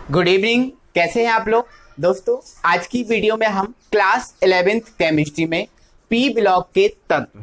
Good evening, कैसे हैं आप लोग। दोस्तों आज की वीडियो में हम क्लास 11th केमिस्ट्री में पी ब्लॉक के तत्व,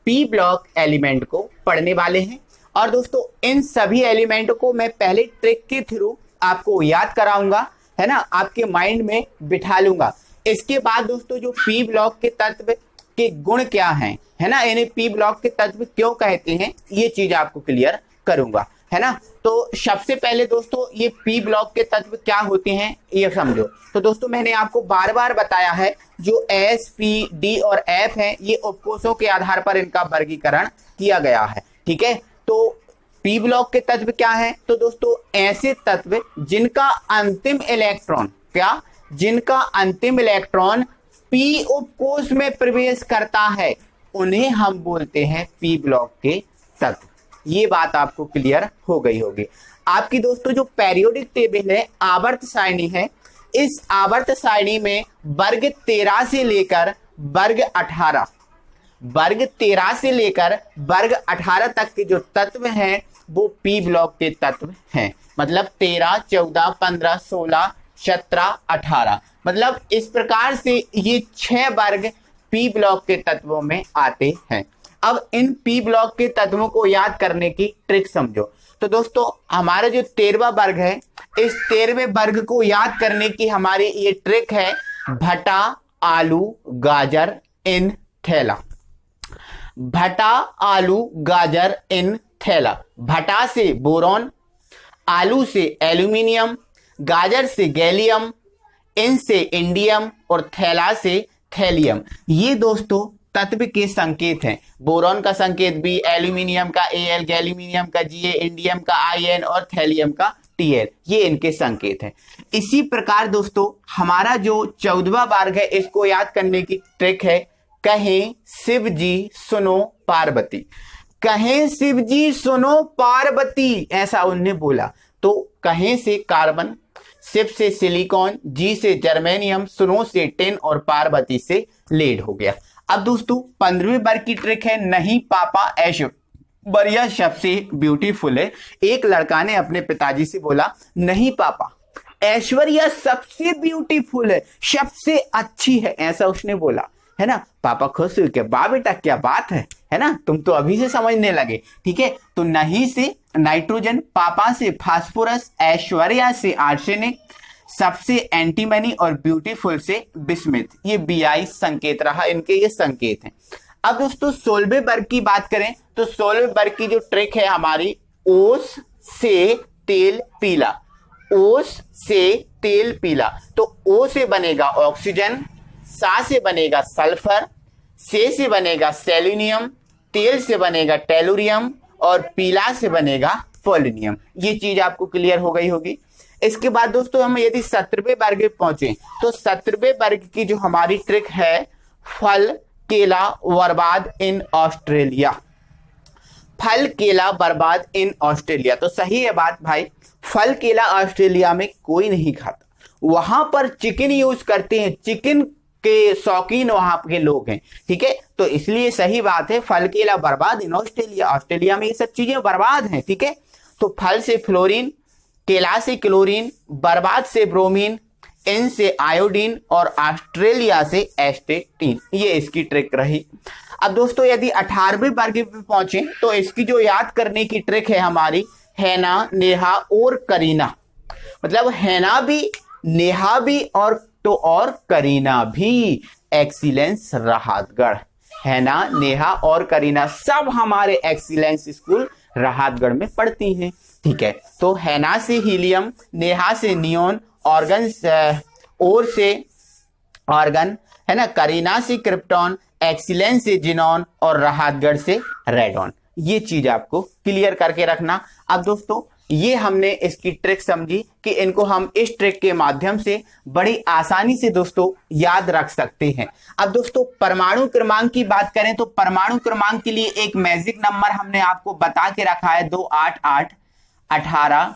पी ब्लॉक एलिमेंट को पढ़ने वाले हैं। और दोस्तों इन सभी एलिमेंट को मैं पहले ट्रिक के थ्रू आपको याद कराऊंगा, है ना, आपके माइंड में बिठा लूंगा। इसके बाद दोस्तों जो पी ब्लॉक के तत्व के गुण क्या हैं, है ना, इन्हें पी ब्लॉक के तत्व क्यों कहते हैं, ये चीज आपको क्लियर करूंगा, है ना। तो सबसे पहले दोस्तों ये पी ब्लॉक के तत्व क्या होते हैं ये समझो। तो दोस्तों मैंने आपको बार बार बताया है जो एस, पी, डी और एफ है ये उपकोषों के आधार पर इनका वर्गीकरण किया गया है, ठीक है। तो पी ब्लॉक के तत्व क्या है, तो दोस्तों ऐसे तत्व जिनका अंतिम इलेक्ट्रॉन जिनका अंतिम इलेक्ट्रॉन पी उपकोष में प्रवेश करता है उन्हें हम बोलते हैं पी ब्लॉक के तत्व। ये बात आपको क्लियर हो गई होगी। आपकी दोस्तों जो पेरियोडिक टेबल है, आवर्त सारणी है, इस आवर्त सारणी में वर्ग 13 से लेकर वर्ग 18 तक के जो तत्व हैं वो पी ब्लॉक के तत्व हैं। मतलब 13, 14, 15, 16, 17, 18, मतलब इस प्रकार से ये 6 वर्ग पी ब्लॉक के तत्वों में आते हैं। अब इन पी ब्लॉक के तत्वों को याद करने की ट्रिक समझो। तो दोस्तों हमारा जो 13वां वर्ग है, इस 13वें वर्ग को याद करने की हमारी ये ट्रिक है भटा, आलू, गाजर, इन, थैला। भटा, आलू, गाजर, इन, थैला। भटा से बोरॉन, आलू से एल्यूमिनियम, गाजर से गैलियम, इन से इंडियम और थैला से थैलियम। ये दोस्तों तत्व के संकेत हैं। बोरॉन का संकेत बी, एल्यूमिनियम का एल, गैल्यूमिनियम का जी, इंडियम का आईएन और थैलियम का टीएल, ये इनके संकेत हैं। इसी प्रकार दोस्तों हमारा जो 14वां वर्ग है इसको याद करने की ट्रिक है कहें शिव जी सुनो पार्वती। कहें शिव जी सुनो पार्वती, ऐसा उन्होंने बोला। तो कहें से कार्बन, शिव से सिलिकॉन, जी से जर्मेनियम, सुनो से टिन और पार्वती से लेड हो गया। अब दोस्तों 15वें वर्ग की ट्रिक है नहीं पापा ऐश्वर्या सबसे ब्यूटीफुल है। एक लड़का ने अपने पिताजी से बोला नहीं पापा ऐश्वर्या सबसे ब्यूटीफुल है, सबसे अच्छी है, ऐसा उसने बोला, है ना। पापा खुश हुए कि वाह बेटा क्या बात है ना, तुम तो अभी से समझने लगे, ठीक है। तो नहीं से नाइट्रोजन, पापा से फास्फोरस, ऐश्वर्या से आर्सेनिक, सबसे एंटीमनी और ब्यूटीफुल से बिस्मिथ। ये बीआई संकेत रहा, इनके ये संकेत हैं। अब दोस्तों 16वें वर्ग की बात करें तो 16वें वर्ग की जो ट्रिक है हमारी ओस से तेल पीला। ओस से तेल पीला, तो ओ से बनेगा ऑक्सीजन, सा से बनेगा सल्फर, से बनेगा सेलेनियम, तेल से बनेगा टेलुरियम और पीला से बनेगा पोलोनियम। ये चीज आपको क्लियर हो गई होगी। इसके बाद दोस्तों हम यदि 17वें वर्ग में पहुंचे तो 17वें वर्ग की जो हमारी ट्रिक है फल केला बर्बाद इन ऑस्ट्रेलिया। फल केला बर्बाद इन ऑस्ट्रेलिया, तो सही है बात भाई, फल केला ऑस्ट्रेलिया में कोई नहीं खाता, वहां पर चिकन यूज करते हैं, चिकन के शौकीन वहां के लोग हैं, ठीक है। तो इसलिए सही बात है फल केला बर्बाद इन ऑस्ट्रेलिया, ऑस्ट्रेलिया में ये सब चीजें बर्बाद हैं, ठीक है। तो फल से फ्लोरीन, केला से क्लोरीन, बर्बाद से ब्रोमीन, इन से आयोडीन और ऑस्ट्रेलिया से एस्टेटीन, ये इसकी ट्रिक रही। अब दोस्तों यदि 18वें वर्ग पे पहुंचे तो इसकी जो याद करने की ट्रिक है हमारी हैना, नेहा और करीना। मतलब हैना भी, नेहा भी और करीना भी, एक्सीलेंस राहतगढ़। हैना, नेहा और करीना सब हमारे एक्सीलेंस स्कूल राहतगढ़ में पढ़ती हैं, ठीक है। तो हैना से हीलियम, नेहा से नियोन, ऑर्गन और से ऑर्गन, है ना, करीना से क्रिप्टॉन, एक्सीलेंस से जिनॉन और राहतगढ़ से रेडॉन। ये चीज आपको क्लियर करके रखना। अब दोस्तों ये हमने इसकी ट्रिक समझी कि इनको हम इस ट्रिक के माध्यम से बड़ी आसानी से दोस्तों याद रख सकते हैं। अब दोस्तों परमाणु क्रमांक की बात करें तो परमाणु क्रमांक के लिए एक मैजिक नंबर हमने आपको बता के रखा है 288 18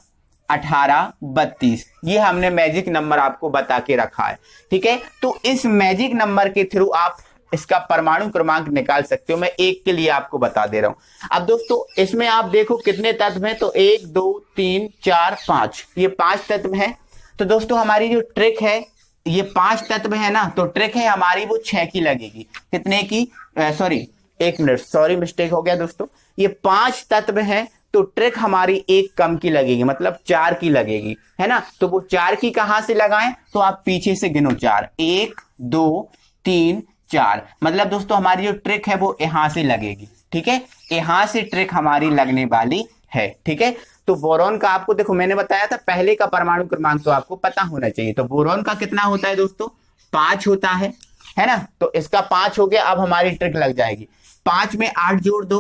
18 32, ये हमने मैजिक नंबर आपको बता के रखा है, ठीक है। तो इस मैजिक नंबर के थ्रू आप इसका परमाणु क्रमांक निकाल सकते हो। मैं एक के लिए आपको बता दे रहा हूं। अब दोस्तों इसमें आप देखो कितने तत्व हैं, तो 1 2 3 4 5, ये 5 तत्व हैं। तो दोस्तों हमारी जो ट्रिक है, ये 5 तत्व है ना, तो ट्रिक है हमारी वो 6 की लगेगी। कितने की? सॉरी, 1 मिनट, सॉरी मिस्टेक हो गया दोस्तों। ये 5 तत्व है तो ट्रिक हमारी एक कम की लगेगी, मतलब 4 की लगेगी, है ना। तो वो 4 की कहां से लगाएं? तो आप पीछे से गिनो 4, 1 2 3 4, मतलब दोस्तों हमारी जो ट्रिक है वो यहां से लगेगी, ठीक है। यहां से ट्रिक हमारी लगने वाली है, ठीक है। तो बोरॉन का आपको देखो मैंने बताया था पहले का परमाणु क्रमांक तो आपको पता होना चाहिए। तो बोरॉन का कितना होता है दोस्तों? 5 होता है ना। तो इसका 5 हो गया। अब हमारी ट्रिक लग जाएगी। 5 में 8 जोड़ दो,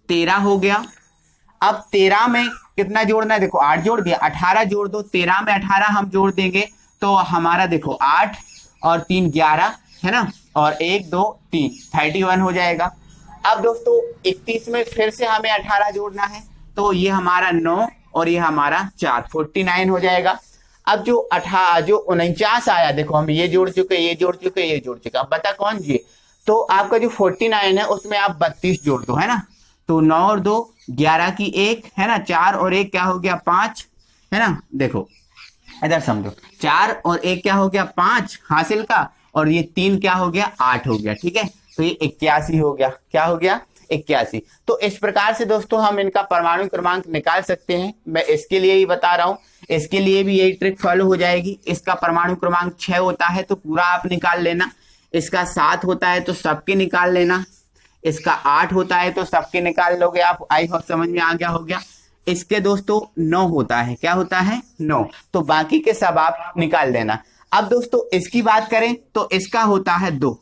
13 हो गया। अब 13 में कितना जोड़ना है? देखो 8 जोड़ दिया, 18 जोड़ दो। 13 में 18 हम जोड़ देंगे तो हमारा देखो 8 और 3 11, है ना, और 1 2 3 31 हो जाएगा। अब दोस्तों 31 में फिर से हमें 18 जोड़ना है, तो ये हमारा 9 और ये हमारा 4, 49 हो जाएगा। अब जो 49 आया, देखो हम ये जोड़ चुके, ये जोड़ चुके, ये जोड़ चुके, अब बता कौन जी? तो आपका जो 49 है उसमें आप 32 जोड़ दो, है ना। तो 9 और 2 11 की 1, है ना, 4 और 1 क्या हो गया? 5, है ना। देखो इधर समझो, 4 और 1 क्या हो गया? 5 हासिल का, और ये 3 क्या हो गया? 8 हो गया, ठीक है। तो ये 81 हो गया। क्या हो गया? 81। तो इस प्रकार से दोस्तों हम इनका परमाणु क्रमांक निकाल सकते हैं। मैं इसके लिए ही बता रहा हूं, इसके लिए भी यही ट्रिक फॉलो हो जाएगी। इसका परमाणु क्रमांक 6 होता है तो पूरा आप निकाल लेना, इसका 7 होता है तो सबके निकाल लेना, इसका 8 होता है तो सबके निकाल लोगे आप। आई होप समझ में आ गया हो गया। इसके दोस्तों 9 होता है, क्या होता है? 9, तो बाकी के सब आप निकाल देना। अब दोस्तों इसकी बात करें तो इसका होता है 2,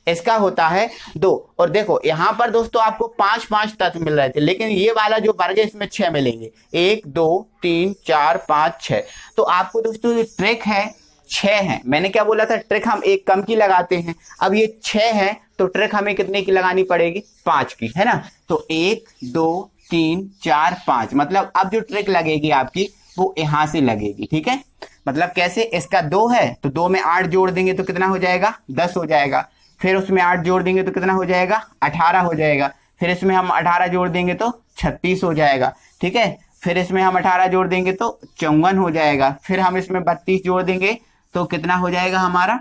इसका होता है 2। और देखो यहां पर दोस्तों आपको 5 तत्व मिल रहे थे, लेकिन ये वाला जो वर्ग है इसमें 6 मिलेंगे, 1 2 3 4 5 6। तो आपको दोस्तों ये ट्रिक है 6 है। मैंने क्या बोला था? ट्रिक हम एक कम की लगाते हैं। अब ये 6 है तो ट्रिक हमें कितने की लगानी पड़ेगी? 5 की, है ना। तो 1 2 3 4 5, मतलब अब जो ट्रिक लगेगी आपकी वो यहां से लगेगी, ठीक है। मतलब कैसे? इसका 2 है तो 2 में 8 जोड़ देंगे तो कितना हो जाएगा? 10 हो जाएगा। फिर उसमें 8 जोड़ देंगे तो कितना हो जाएगा? 18 हो जाएगा। फिर इसमें हम 18 जोड़ देंगे तो 36 हो जाएगा, ठीक है। फिर इसमें हम 18 जोड़ देंगे तो 54 हो जाएगा। फिर हम इसमें 32 जोड़ देंगे तो कितना हो जाएगा हमारा?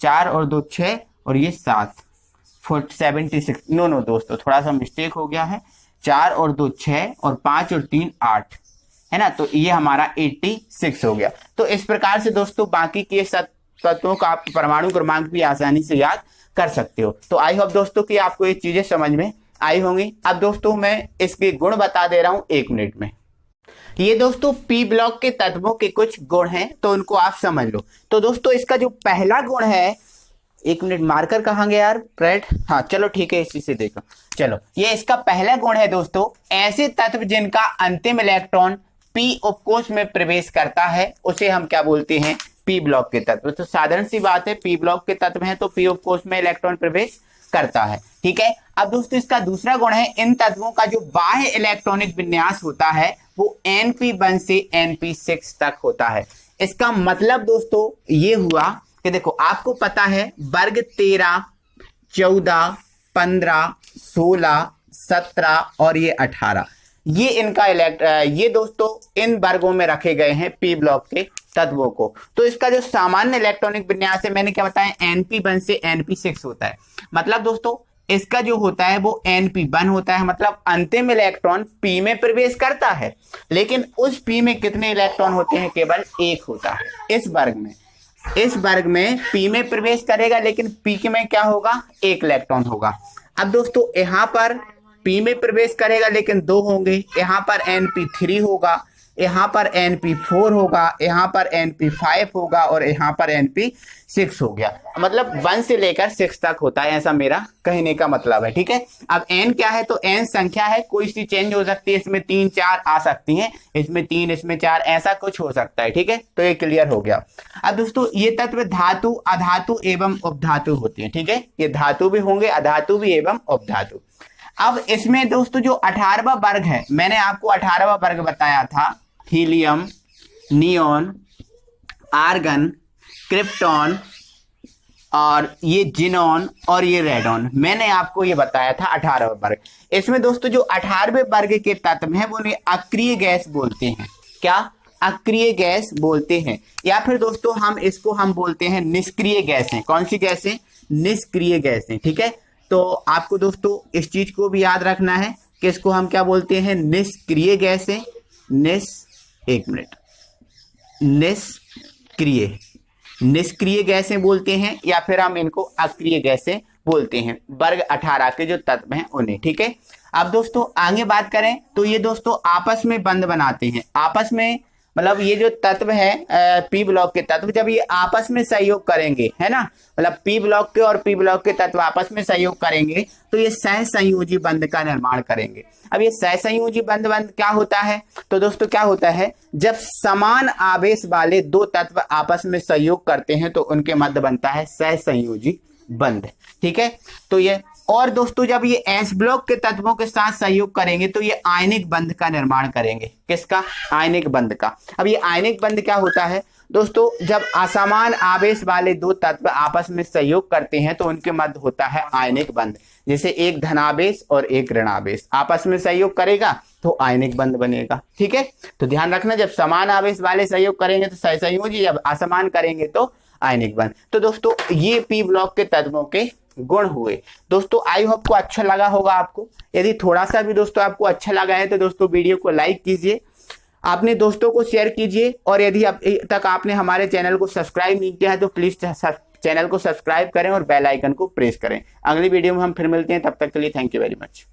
4 और 2 6 और ये 7, 76। नो दोस्तों थोड़ा सा मिस्टेक हो गया है। 4 और 2 6 और 5 और 3 8, है ना। तो ये हमारा 86 हो गया। तो इस प्रकार से दोस्तों बाकी के तत्वों का आप परमाणु क्रमांक भी आसानी से याद कर सकते हो। तो आई होप दोस्तों कि आपको ये चीजें समझ में आई होंगी। अब दोस्तों मैं इसके गुण बता दे रहा हूं 1 मिनट में। ये दोस्तों पी ब्लॉक के तत्वों के कुछ गुण हैं, तो उनको आप समझ लो। तो दोस्तों इसका जो पहला गुण है, 1 मिनट, मार्कर कहाँ गया यार? प्रेड, हाँ चलो ठीक है, इसी से देखो। चलो ये इसका पहला गुण है दोस्तों, ऐसे तत्व जिनका अंतिम इलेक्ट्रॉन पी उपकोष में प्रवेश करता है उसे हम क्या बोलते हैं? पी ब्लॉक के तत्व। तो साधारण सी बात है, पी ब्लॉक के तत्व हैं तो पी उपकोष में इलेक्ट्रॉन प्रवेश करता है, ठीक है। अब दोस्तों इसका दूसरा गुण है, इन तत्वों का जो बाह्य इलेक्ट्रॉनिक विन्यास होता है वो Np1 से Np6 तक होता है। इसका मतलब दोस्तों ये हुआ कि देखो आपको पता है वर्ग 13 14 15 16 17 और ये 18, ये इनका ये दोस्तों इन वर्गों में रखे गए हैं पी ब्लॉक के तत्वों को। तो इसका जो सामान्य इलेक्ट्रॉनिक विन्यास है मैंने क्या बताया? Np1 से Np6 होता है। मतलब दोस्तों इसका जो होता है वो Np1 होता है, मतलब अंतिम इलेक्ट्रॉन P में प्रवेश करता है, लेकिन उस P में कितने इलेक्ट्रॉन होते हैं? केवल 1 होता है। इस वर्ग में P में प्रवेश करेगा, लेकिन P में क्या होगा? 1 इलेक्ट्रॉन होगा। अब दोस्तों यहाँ पर P में प्रवेश करेगा लेकिन 2 होंगे, यहाँ पर Np3 होगा, यहाँ पर Np4 होगा, यहाँ पर Np5 होगा और यहाँ पर Np6 हो गया। मतलब 1 से लेकर 6 तक होता है, ऐसा मेरा कहने का मतलब है, ठीक है। अब N क्या है? तो N संख्या है, कोई सी चेंज हो सकती है, इसमें 3 4 आ सकती हैं, इसमें 3 इसमें 4 ऐसा कुछ हो सकता है, ठीक है। तो ये क्लियर हो गया। अब दोस्तों ये तत्व धातु, अधातु एवं उपधातु होती है, ठीक है। ये धातु भी होंगे, अधातु भी एवं उपधातु। अब इसमें दोस्तों जो 18वां वर्ग है, मैंने आपको 18वां वर्ग बताया था, हीलियम, नियोन, आर्गन, क्रिप्टॉन और ये जिनॉन और ये रेडॉन, मैंने आपको ये बताया था 18वां वर्ग। इसमें दोस्तों जो 18वें वर्ग के तत्व हैं वो उन्हें अक्रिय गैस बोलते हैं। क्या? अक्रिय गैस बोलते हैं, या फिर दोस्तों हम बोलते हैं निष्क्रिय गैसें। कौन सी गैसें? निष्क्रिय गैसें। ठीक है, तो आपको दोस्तों इस चीज को भी याद रखना है कि इसको हम क्या बोलते हैं? निष्क्रिय गैसें। निष्क्रिय गैसें बोलते हैं, या फिर हम इनको अक्रिय गैसें बोलते हैं, वर्ग 18 के जो तत्व हैं उन्हें। ठीक है, अब दोस्तों आगे बात करें तो ये दोस्तों आपस में बंध बनाते हैं। आपस में मतलब ये जो तत्व है पी ब्लॉक के तत्व, जब ये आपस में सहयोग करेंगे, है ना, मतलब पी ब्लॉक के और पी ब्लॉक के तत्व आपस में सहयोग करेंगे तो ये सहसंयोजी बंध का निर्माण करेंगे। अब ये सहसंयोजी बंध क्या होता है? तो दोस्तों क्या होता है, जब समान आवेश वाले दो तत्व आपस में सहयोग करते हैं तो उनके मध्य बनता है सहसंयोजी बंध। ठीक है, तो ये, और दोस्तों जब ये एस ब्लॉक के तत्वों के साथ सहयोग करेंगे तो ये आयनिक बंध का निर्माण करेंगे। किसका? आयनिक बंध का। अब ये आयनिक बंध क्या होता है दोस्तों? जब असमान आवेश वाले दो तत्व आपस में सहयोग करते हैं तो उनके मध्य होता है आयनिक बंध। जैसे एक धनावेश और एक ऋणावेश आपस में सहयोग करेगा तो आयनिक बंध बनेगा। ठीक है, तो ध्यान रखना, जब समान आवेश वाले सहयोग करेंगे तो सहसंयोजी, जब असमान करेंगे तो आयनिक बंध। तो दोस्तों ये पी ब्लॉक के तत्वों के गुण हुए। दोस्तों आई होप को अच्छा लगा होगा आपको। यदि थोड़ा सा भी दोस्तों आपको अच्छा लगा है तो दोस्तों वीडियो को लाइक कीजिए, अपने दोस्तों को शेयर कीजिए, और यदि अब तक आपने हमारे चैनल को सब्सक्राइब नहीं किया है तो प्लीज चैनल को सब्सक्राइब करें और बेल आइकन को प्रेस करें। अगली वीडियो में हम फिर मिलते हैं, तब तक के लिए थैंक यू वेरी मच।